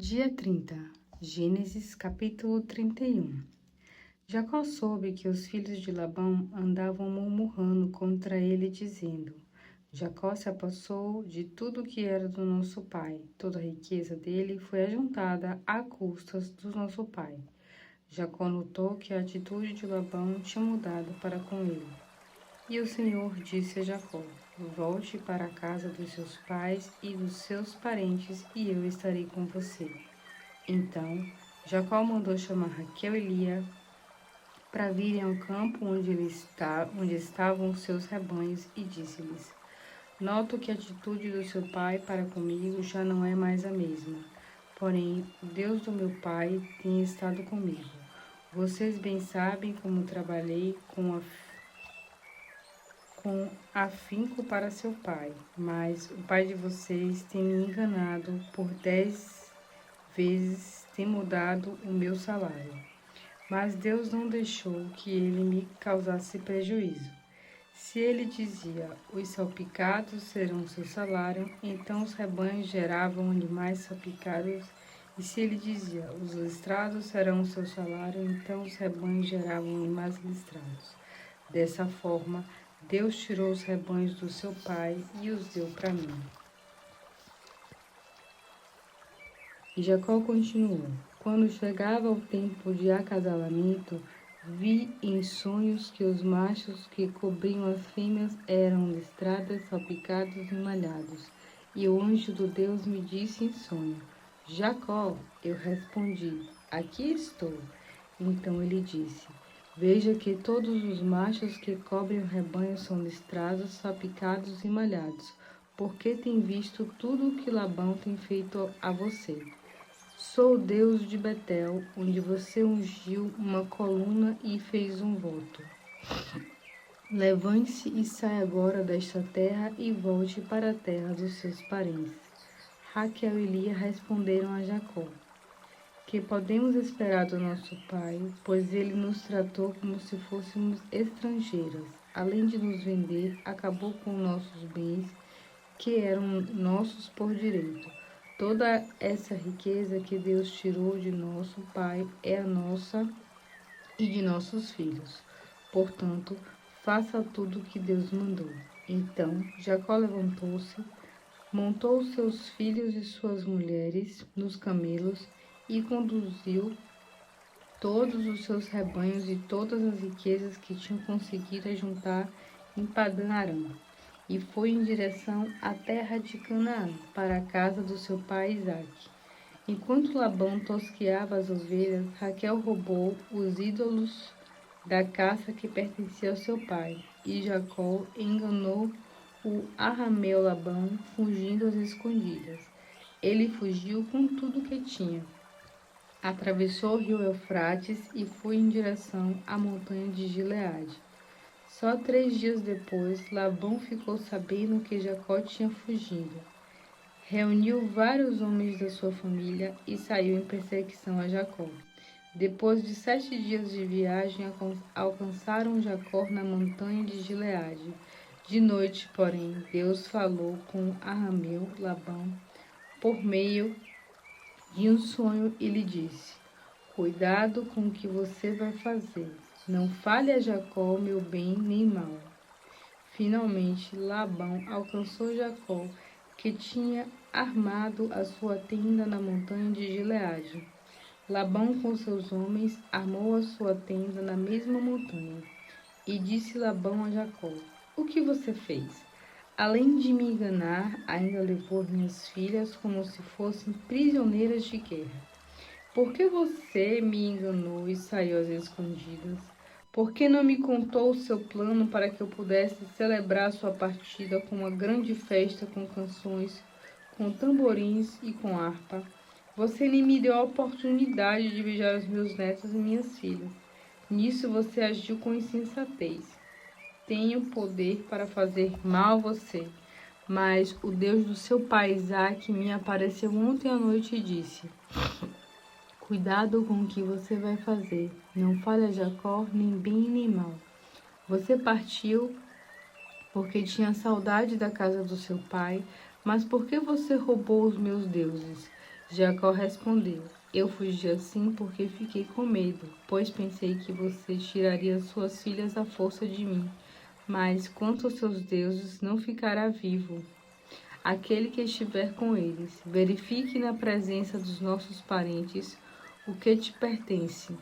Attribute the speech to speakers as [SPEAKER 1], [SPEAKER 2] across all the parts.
[SPEAKER 1] Dia 30, Gênesis capítulo 31. Jacó soube que os filhos de Labão andavam murmurando contra ele, dizendo: Jacó se apossou de tudo que era do nosso pai. Toda a riqueza dele foi ajuntada à custas do nosso pai. Jacó notou que a atitude de Labão tinha mudado para com ele. E o Senhor disse a Jacó: Volte para a casa dos seus pais e dos seus parentes, e eu estarei com você. Então, Jacó mandou chamar Raquel e Lia para virem ao campo onde estavam os seus rebanhos e disse-lhes: Noto que a atitude do seu pai para comigo já não é mais a mesma. Porém, o Deus do meu pai tem estado comigo. Vocês bem sabem como trabalhei com afinco para seu pai, mas o pai de vocês tem me enganado por 10 vezes, tem mudado o meu salário. Mas Deus não deixou que ele me causasse prejuízo. Se ele dizia: os salpicados serão seu salário, então os rebanhos geravam animais salpicados. E se ele dizia: os listrados serão seu salário, então os rebanhos geravam animais listrados. Dessa forma, Deus tirou os rebanhos do seu pai e os deu para mim. E Jacó continuou: Quando chegava o tempo de acasalamento, vi em sonhos que os machos que cobriam as fêmeas eram listradas, salpicados e malhados. E o anjo do Deus me disse em sonho: Jacó. Eu respondi: Aqui estou. Então ele disse: Veja que todos os machos que cobrem o rebanho são listrados, salpicados e malhados, porque tem visto tudo o que Labão tem feito a você. Sou o Deus de Betel, onde você ungiu uma coluna e fez um voto. Levante-se e saia agora desta terra e volte para a terra dos seus parentes. Raquel e Lia responderam a Jacó: Que podemos esperar do nosso pai, pois ele nos tratou como se fôssemos estrangeiras. Além de nos vender, acabou com nossos bens, que eram nossos por direito. Toda essa riqueza que Deus tirou de nosso pai é a nossa e de nossos filhos. Portanto, faça tudo o que Deus mandou. Então, Jacó levantou-se, montou seus filhos e suas mulheres nos camelos e conduziu todos os seus rebanhos e todas as riquezas que tinham conseguido juntar em Padã Arã, e foi em direção à terra de Canaã, para a casa do seu pai Isaque. Enquanto Labão tosqueava as ovelhas, Raquel roubou os ídolos da caça que pertencia ao seu pai, e Jacó enganou o arameu Labão, fugindo às escondidas. Ele fugiu com tudo que tinha. Atravessou o rio Eufrates e foi em direção à montanha de Gileade. Só 3 dias depois, Labão ficou sabendo que Jacó tinha fugido. Reuniu vários homens da sua família e saiu em perseguição a Jacó. Depois de 7 dias de viagem, alcançaram Jacó na montanha de Gileade. De noite, porém, Deus falou com arameu Labão por meio de um sonho e lhe disse: Cuidado com o que você vai fazer. Não fale a Jacó meu bem nem mal. Finalmente, Labão alcançou Jacó, que tinha armado a sua tenda na montanha de Gileade. Labão com seus homens armou a sua tenda na mesma montanha. E disse Labão a Jacó: O que você fez? Além de me enganar, ainda levou minhas filhas como se fossem prisioneiras de guerra. Por que você me enganou e saiu às escondidas? Por que não me contou o seu plano para que eu pudesse celebrar sua partida com uma grande festa com canções, com tamborins e com harpa? Você nem me deu a oportunidade de beijar os meus netos e minhas filhas. Nisso você agiu com insensatez. Tenho poder para fazer mal a você. Mas o Deus do seu pai Isaque me apareceu ontem à noite e disse: Cuidado com o que você vai fazer. Não fale a Jacó nem bem nem mal. Você partiu porque tinha saudade da casa do seu pai, mas por que você roubou os meus deuses? Jacó respondeu: Eu fugi assim porque fiquei com medo, pois pensei que você tiraria suas filhas à força de mim. Mas quanto aos seus deuses, não ficará vivo aquele que estiver com eles. Verifique na presença dos nossos parentes o que te pertence.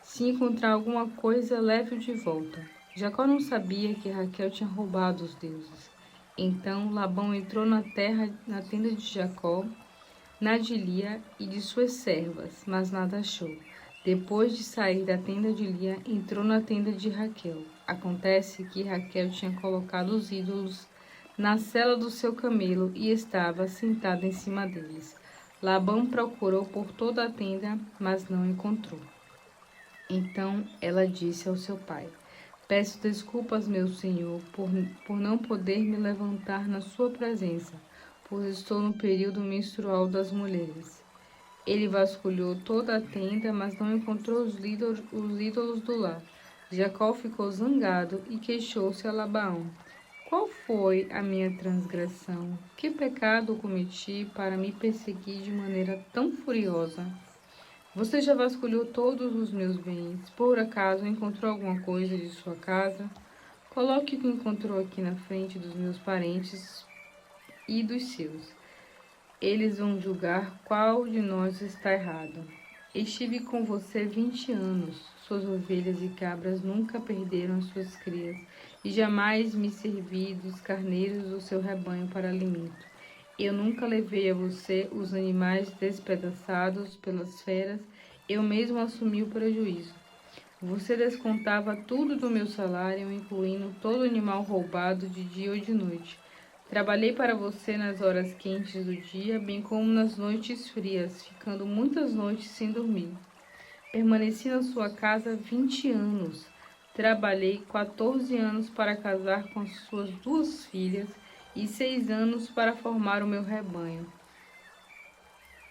[SPEAKER 1] Se encontrar alguma coisa, leve-o de volta. Jacó não sabia que Raquel tinha roubado os deuses. Então Labão entrou na tenda de Jacó, na de Lia e de suas servas, mas nada achou. Depois de sair da tenda de Lia, entrou na tenda de Raquel. Acontece que Raquel tinha colocado os ídolos na sela do seu camelo e estava sentada em cima deles. Labão procurou por toda a tenda, mas não encontrou. Então ela disse ao seu pai: Peço desculpas, meu senhor, por não poder me levantar na sua presença, pois estou no período menstrual das mulheres. Ele vasculhou toda a tenda, mas não encontrou os ídolos do lar. Jacó ficou zangado e queixou-se a Labão: Qual foi a minha transgressão? Que pecado cometi para me perseguir de maneira tão furiosa? Você já vasculhou todos os meus bens. Por acaso encontrou alguma coisa de sua casa? Coloque o que encontrou aqui na frente dos meus parentes e dos seus. Eles vão julgar qual de nós está errado. Estive com você 20 anos. Suas ovelhas e cabras nunca perderam as suas crias, e jamais me servi dos carneiros do seu rebanho para alimento. Eu nunca levei a você os animais despedaçados pelas feras, eu mesmo assumi o prejuízo. Você descontava tudo do meu salário, incluindo todo animal roubado de dia ou de noite. Trabalhei para você nas horas quentes do dia, bem como nas noites frias, ficando muitas noites sem dormir. Permaneci na sua casa 20 anos. Trabalhei 14 anos para casar com as suas 2 filhas e 6 anos para formar o meu rebanho.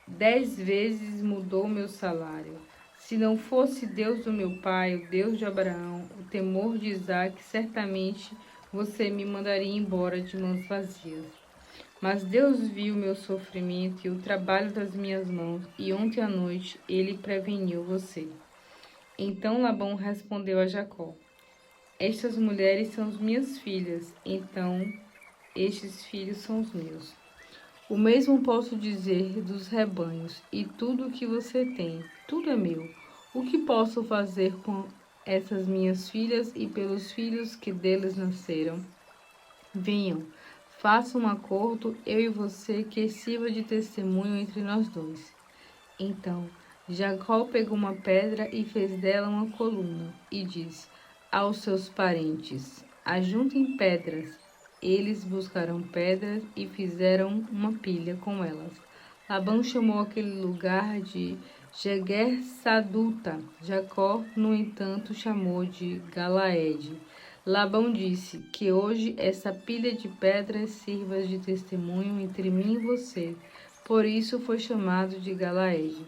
[SPEAKER 1] 10 vezes mudou meu salário. Se não fosse Deus do meu pai, o Deus de Abraão, o temor de Isaque, certamente você me mandaria embora de mãos vazias. Mas Deus viu meu sofrimento e o trabalho das minhas mãos, e ontem à noite ele preveniu você. Então Labão respondeu a Jacó: Estas mulheres são as minhas filhas, então estes filhos são os meus. O mesmo posso dizer dos rebanhos, e tudo o que você tem, tudo é meu. O que posso fazer com essas minhas filhas e pelos filhos que deles nasceram? Venham, faça um acordo, eu e você, que sirva de testemunho entre nós dois. Então Jacó pegou uma pedra e fez dela uma coluna, e disse aos seus parentes: Ajuntem pedras. Eles buscaram pedras e fizeram uma pilha com elas. Labão chamou aquele lugar de Jeguer-Saduta. Jacó, no entanto, chamou de Galaede. Labão disse: Que hoje essa pilha de pedras sirva de testemunho entre mim e você. Por isso foi chamado de Galaede.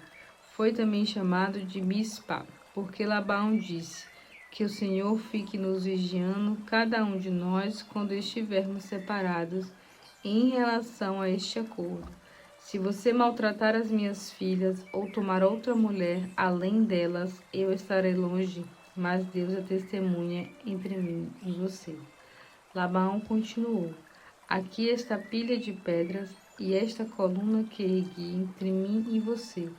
[SPEAKER 1] Foi também chamado de Mispa, porque Labão disse: Que o Senhor fique nos vigiando, cada um de nós, quando estivermos separados, em relação a este acordo. Se você maltratar as minhas filhas ou tomar outra mulher além delas, eu estarei longe, mas Deus é testemunha entre mim e você. Labão continuou: Aqui está a pilha de pedras e esta coluna que ergui entre mim e você,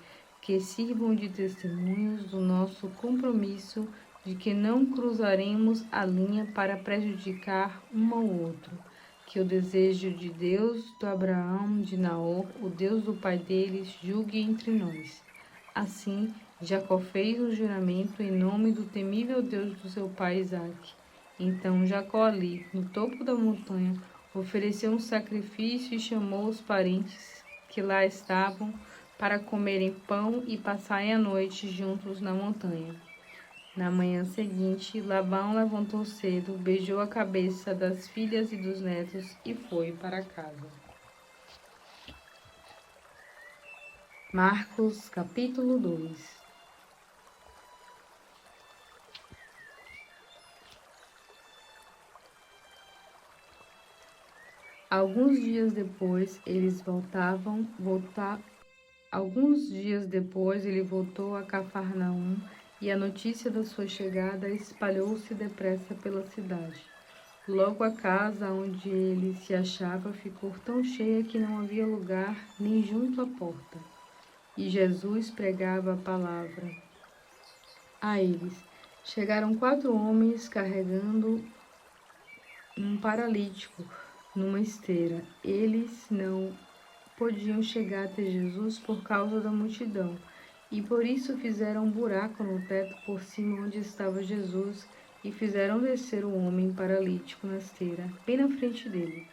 [SPEAKER 1] que sirvam de testemunhos do nosso compromisso de que não cruzaremos a linha para prejudicar um ao outro. Que o desejo de Deus, do Abraão, de Naor, o Deus do pai deles, julgue entre nós. Assim, Jacó fez um juramento em nome do temível Deus do seu pai Isaque. Então Jacó ali, no topo da montanha, ofereceu um sacrifício e chamou os parentes que lá estavam para comerem pão e passarem a noite juntos na montanha. Na manhã seguinte, Labão levantou cedo, beijou a cabeça das filhas e dos netos e foi para casa. Marcos, capítulo 2. Alguns dias depois, eles voltaram Alguns dias depois, ele voltou a Cafarnaum e a notícia da sua chegada espalhou-se depressa pela cidade. Logo a casa onde ele se achava ficou tão cheia que não havia lugar nem junto à porta. E Jesus pregava a palavra a eles. Chegaram 4 homens carregando um paralítico numa esteira. Eles não podiam chegar até Jesus por causa da multidão, e por isso fizeram um buraco no teto por cima onde estava Jesus e fizeram descer o homem paralítico na esteira, bem na frente dele.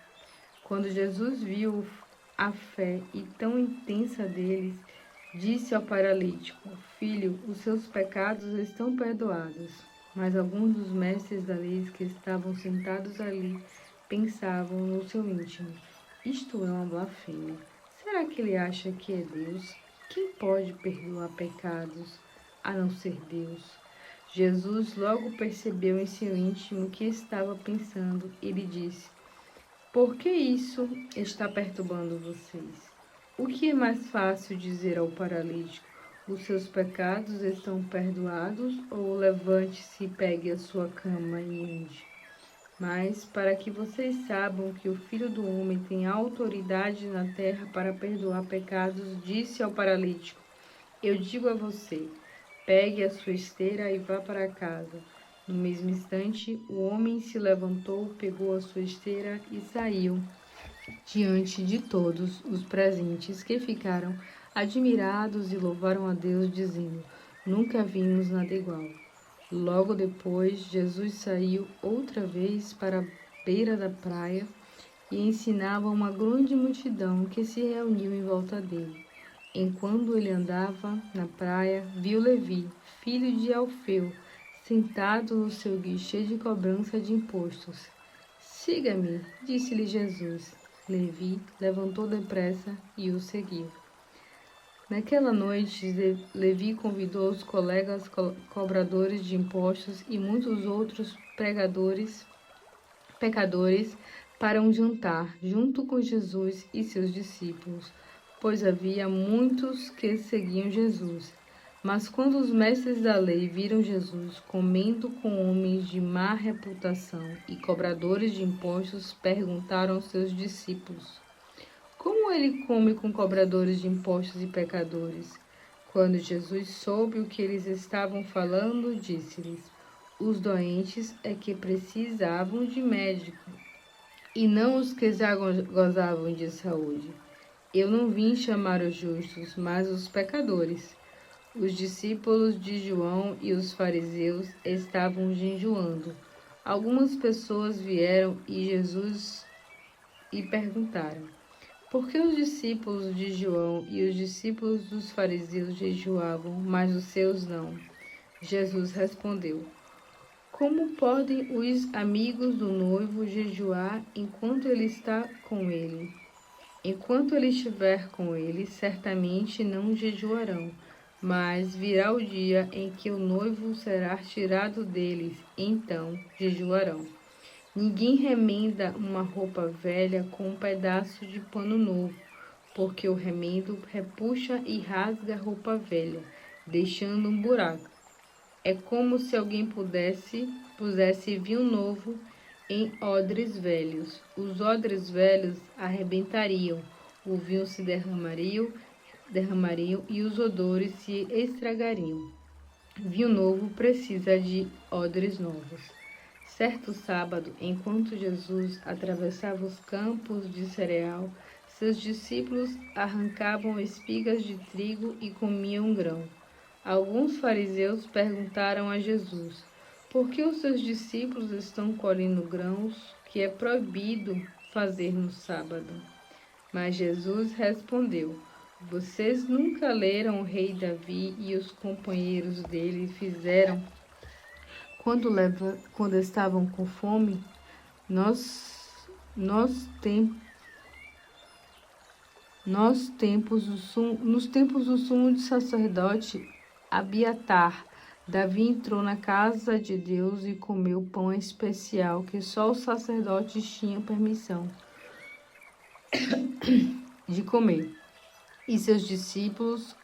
[SPEAKER 1] Quando Jesus viu a fé e tão intensa deles, disse ao paralítico: Filho, os seus pecados estão perdoados. Mas alguns dos mestres da lei que estavam sentados ali pensavam no seu íntimo: Isto é uma blasfêmia. Será que ele acha que é Deus? Quem pode perdoar pecados a não ser Deus? Jesus logo percebeu em seu íntimo o que estava pensando. Ele disse: Por que isso está perturbando vocês? O que é mais fácil dizer ao paralítico: Os seus pecados estão perdoados, ou levante-se e pegue a sua cama e ande? Mas, para que vocês saibam que o Filho do Homem tem autoridade na terra para perdoar pecados, disse ao paralítico: Eu digo a você, pegue a sua esteira e vá para casa. No mesmo instante, o homem se levantou, pegou a sua esteira e saiu diante de todos os presentes, que ficaram admirados e louvaram a Deus, dizendo: Nunca vimos nada igual. Logo depois, Jesus saiu outra vez para a beira da praia e ensinava uma grande multidão que se reuniu em volta dele. Enquanto ele andava na praia, viu Levi, filho de Alfeu, sentado no seu guichê de cobrança de impostos. Siga-me, disse-lhe Jesus. Levi levantou depressa e o seguiu. Naquela noite, Levi convidou os colegas cobradores de impostos e muitos outros pecadores para um jantar, junto com Jesus e seus discípulos, pois havia muitos que seguiam Jesus. Mas quando os mestres da lei viram Jesus comendo com homens de má reputação e cobradores de impostos, perguntaram aos seus discípulos: Como ele come com cobradores de impostos e pecadores? Quando Jesus soube o que eles estavam falando, disse-lhes: Os doentes é que precisavam de médico, e não os que já gozavam de saúde. Eu não vim chamar os justos, mas os pecadores. Os discípulos de João e os fariseus estavam jejuando. Algumas pessoas vieram e Jesus e perguntaram: Por que os discípulos de João e os discípulos dos fariseus jejuavam, mas os seus não? Jesus respondeu: Como podem os amigos do noivo jejuar enquanto ele está com ele? Enquanto ele estiver com ele, certamente não jejuarão, mas virá o dia em que o noivo será tirado deles, então jejuarão. Ninguém remenda uma roupa velha com um pedaço de pano novo, porque o remendo repuxa e rasga a roupa velha, deixando um buraco. É como se alguém pusesse vinho novo em odres velhos. Os odres velhos arrebentariam, o vinho se derramariam e os odores se estragariam. Vinho novo precisa de odres novos. Certo sábado, enquanto Jesus atravessava os campos de cereal, seus discípulos arrancavam espigas de trigo e comiam grão. Alguns fariseus perguntaram a Jesus: Por que os seus discípulos estão colhendo grãos que é proibido fazer no sábado? Mas Jesus respondeu: Vocês nunca leram o rei Davi e os companheiros dele fizeram quando estavam com fome? Nos tempos do sumo sacerdote Abiatar, Davi entrou na casa de Deus e comeu pão especial que só os sacerdotes tinham permissão de comer. e seus discípulos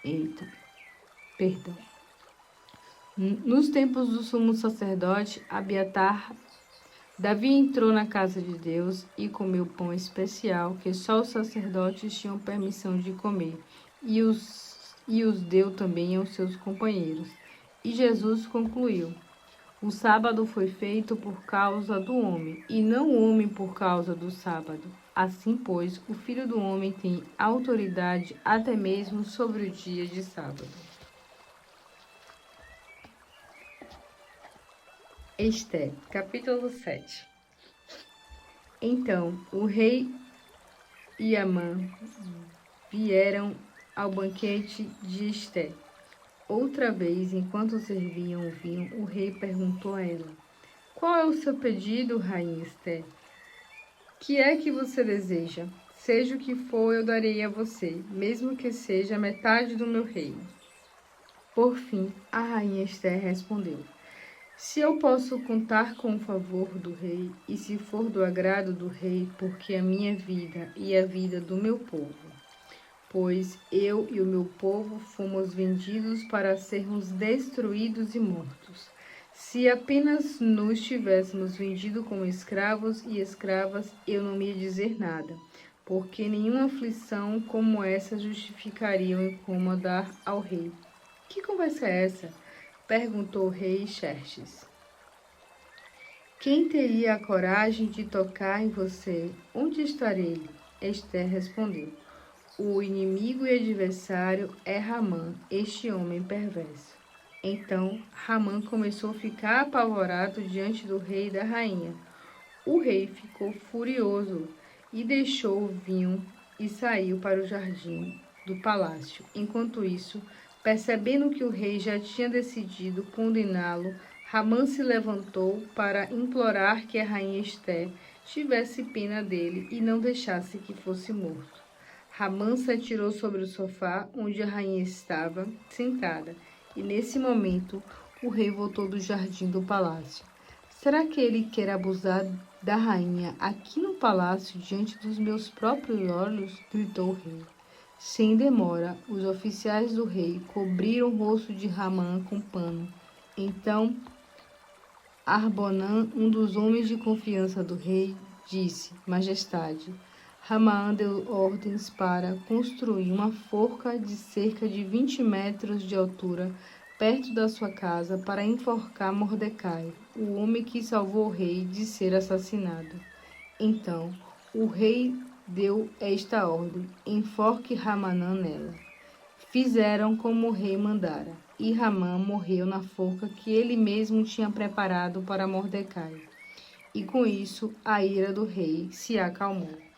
[SPEAKER 1] Eita, perdão. Nos tempos do sumo sacerdote Abiatar, Davi entrou na casa de Deus e comeu pão especial que só os sacerdotes tinham permissão de comer, e os deu também aos seus companheiros. E Jesus concluiu: o sábado foi feito por causa do homem, e não o homem por causa do sábado. Assim, pois, o Filho do Homem tem autoridade até mesmo sobre o dia de sábado. Esté, capítulo 7. Então, o rei e Amã vieram ao banquete de Esté. Outra vez, enquanto serviam o vinho, o rei perguntou a ela: qual é o seu pedido, rainha Esté? Que é que você deseja? Seja o que for, eu darei a você, mesmo que seja metade do meu reino. Por fim, a rainha Esté respondeu: se eu posso contar com o favor do rei, e se for do agrado do rei, porque a minha vida e a vida do meu povo, pois eu e o meu povo fomos vendidos para sermos destruídos e mortos. Se apenas nos tivéssemos vendido como escravos e escravas, eu não ia dizer nada, porque nenhuma aflição como essa justificaria o incomodar ao rei. Que conversa é essa? Perguntou o rei Xerxes. Quem teria a coragem de tocar em você? Onde estará ele? Ester respondeu: o inimigo e adversário é Ramã, este homem perverso. Então Ramã começou a ficar apavorado diante do rei e da rainha. O rei ficou furioso e deixou o vinho e saiu para o jardim do palácio. Enquanto isso, percebendo que o rei já tinha decidido condená-lo, Ramã se levantou para implorar que a rainha Esté tivesse pena dele e não deixasse que fosse morto. Ramã se atirou sobre o sofá onde a rainha estava sentada, e nesse momento o rei voltou do jardim do palácio. Será que ele quer abusar da rainha aqui no palácio diante dos meus próprios olhos? Gritou o rei. Sem demora, os oficiais do rei cobriram o rosto de Ramã com pano. Então, Arbonã, um dos homens de confiança do rei, disse: Majestade, Ramã deu ordens para construir uma forca de cerca de 20 metros de altura perto da sua casa para enforcar Mordecai, o homem que salvou o rei de ser assassinado. Então, o rei deu esta ordem: enforque Ramanã nela. Fizeram como o rei mandara, e Ramã morreu na forca que ele mesmo tinha preparado para Mordecai. E com isso a ira do rei se acalmou.